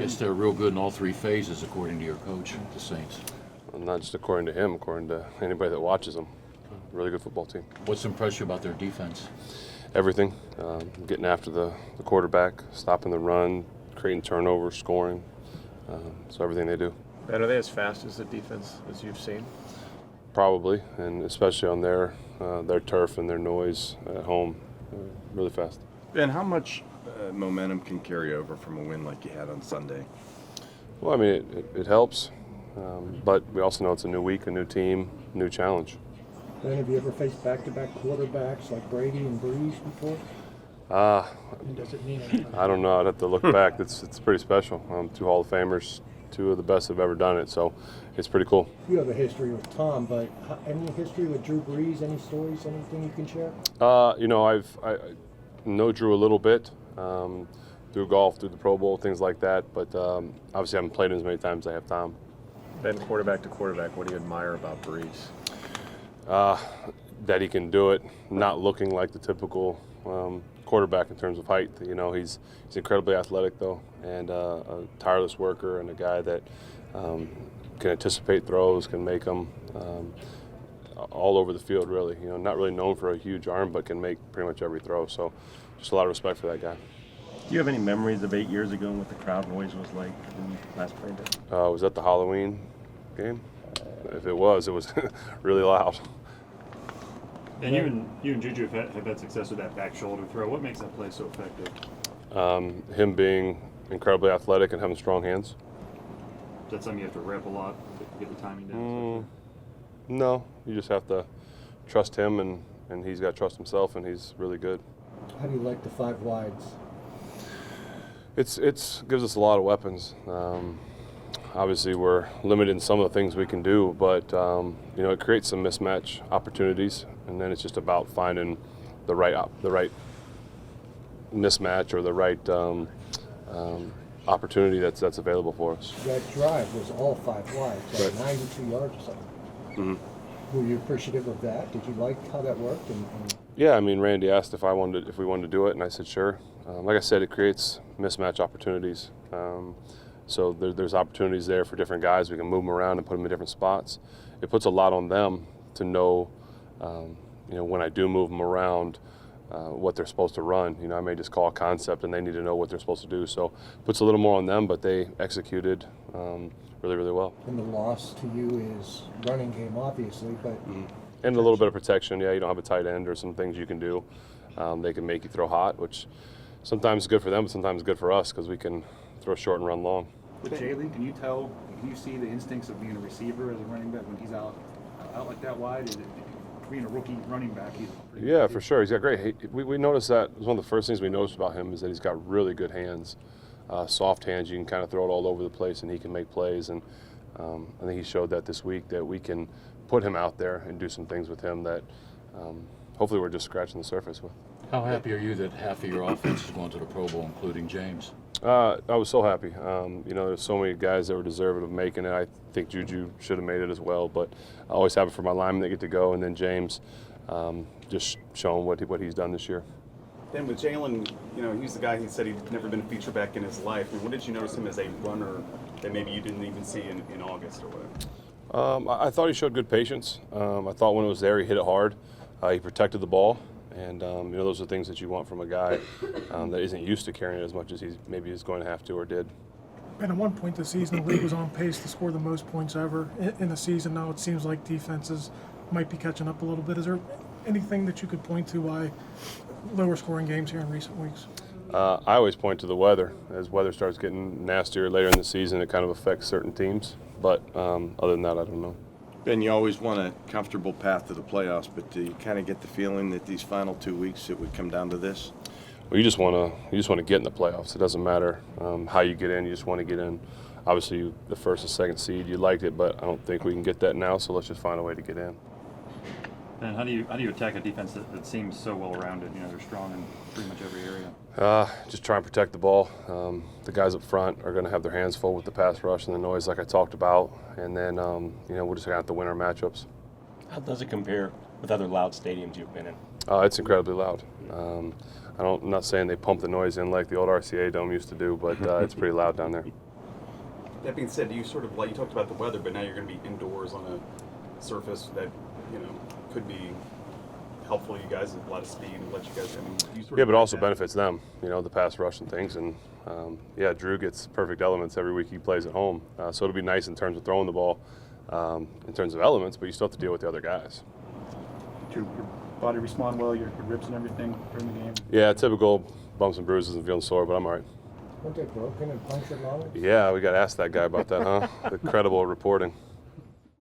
Guess they're real good in all three phases, according to your coach, the Saints. Well, not just according to him, according to anybody that watches them. Really good football team. What's impressed you about their defense? Everything. Getting after the quarterback, stopping the run, creating turnovers, scoring. So everything they do. And are they as fast as the defense as you've seen? Probably, and especially on their turf and their noise at home. Really fast. Ben, how much momentum can carry over from a win like you had on Sunday? Well, I mean, it helps, but we also know it's a new week, a new team, new challenge. Ben, have you ever faced back-to-back quarterbacks like Brady and Brees before? And does it mean anything? I don't know. I'd have to look back. It's pretty special. Two Hall of Famers, two of the best that have ever done it, so it's pretty cool. You have a history with Tom, but any history with Drew Brees? Any stories? Anything you can share? I know Drew a little bit through golf, through the Pro Bowl, things like that, but obviously I haven't played him as many times as I have Tom. Ben, quarterback to quarterback, what do you admire about Brees? That he can do it, not looking like the typical quarterback in terms of height. You know, he's incredibly athletic though, and a tireless worker, and a guy that can anticipate throws, can make them all over the field. Really, you know, not really known for a huge arm, but can make pretty much every throw. So, just a lot of respect for that guy. Do you have any memories of 8 years ago and what the crowd noise was like when you last played it? Was that the Halloween game? If it was really loud. And you and JuJu have had success with that back shoulder throw. What makes that play so effective? Him being incredibly athletic and having strong hands. Is that something you have to rep a lot to get the timing down? No, you just have to trust him, and he's got to trust himself, and he's really good. How do you like the 5 wides? It's gives us a lot of weapons. Obviously, we're limited in some of the things we can do, but it creates some mismatch opportunities, and then it's just about finding the right mismatch or the right opportunity that's available for us. That drive was all 5 wides, like 92 yards or something. Mm-hmm. Were you appreciative of that? Did you like how that worked? Yeah, I mean, Randy asked if we wanted to do it, and I said sure. Like I said, it creates mismatch opportunities. So there's opportunities there for different guys. We can move them around and put them in different spots. It puts a lot on them to know, when I do move them around, what they're supposed to run. I may just call a concept, and they need to know what they're supposed to do. So it puts a little more on them, but they executed really, really well. And the loss to you is running game, obviously, but... And a little bit of protection. Yeah, you don't have a tight end or some things you can do. They can make you throw hot, which sometimes is good for them, but sometimes is good for us because we can throw short and run long. With Jalen, can you see the instincts of being a receiver as a running back when he's out like that wide? Is it, being a rookie running back, Yeah, for sure. He's got great. We noticed that. It was one of the first things we noticed about him is that he's got really good hands, soft hands. You can kind of throw it all over the place, and he can make plays. And I think he showed that this week that we can put him out there and do some things with him that hopefully we're just scratching the surface with. How happy are you that half of your offense is going to the Pro Bowl, including James? I was so happy. There's so many guys that were deserving of making it. I think JuJu should have made it as well, but I always have it for my linemen that get to go, and then James just showing what he's done this year. Then with Jalen, he's the guy who said he'd never been a feature back in his life. I mean, what did you notice him as a runner that maybe you didn't even see in August or whatever? I thought he showed good patience. I thought when it was there, he hit it hard. He protected the ball. And, those are things that you want from a guy that isn't used to carrying it as much as he maybe is going to have to or did. And at one point this season, the league was on pace to score the most points ever in the season. Now it seems like defenses might be catching up a little bit. Is there anything that you could point to why lower scoring games here in recent weeks? I always point to the weather. As weather starts getting nastier later in the season, it kind of affects certain teams. But other than that, I don't know. Ben, you always want a comfortable path to the playoffs, but do you kind of get the feeling that these final 2 weeks it would come down to this? Well, you just want to get in the playoffs. It doesn't matter how you get in. You just want to get in. Obviously, the first and second seed, you liked it, but I don't think we can get that now. So let's just find a way to get in. And how do you attack a defense that seems so well rounded? They're strong in pretty much every area. Just try and protect the ball. The guys up front are going to have their hands full with the pass rush and the noise, like I talked about. And then we're just going to have to win our matchups. How does it compare with other loud stadiums you've been in? It's incredibly loud. I'm not saying they pump the noise in like the old RCA Dome used to do, but it's pretty loud down there. That being said, you sort of like you talked about the weather, but now you're going to be indoors on a surface that could be helpful to you guys with a lot of speed and let you guys. I mean, you sort Yeah, of but like also that. benefits them, the pass rush and things. And yeah, Drew gets perfect elements every week he plays at home. So it'll be nice in terms of throwing the ball, in terms of elements, but you still have to deal with the other guys. Did your body respond well, your ribs and everything during the game? Yeah, typical bumps and bruises and feeling sore, but I'm all right. Weren't they broken and punctured lungs? Yeah, we got to ask that guy about that, huh? The credible reporting.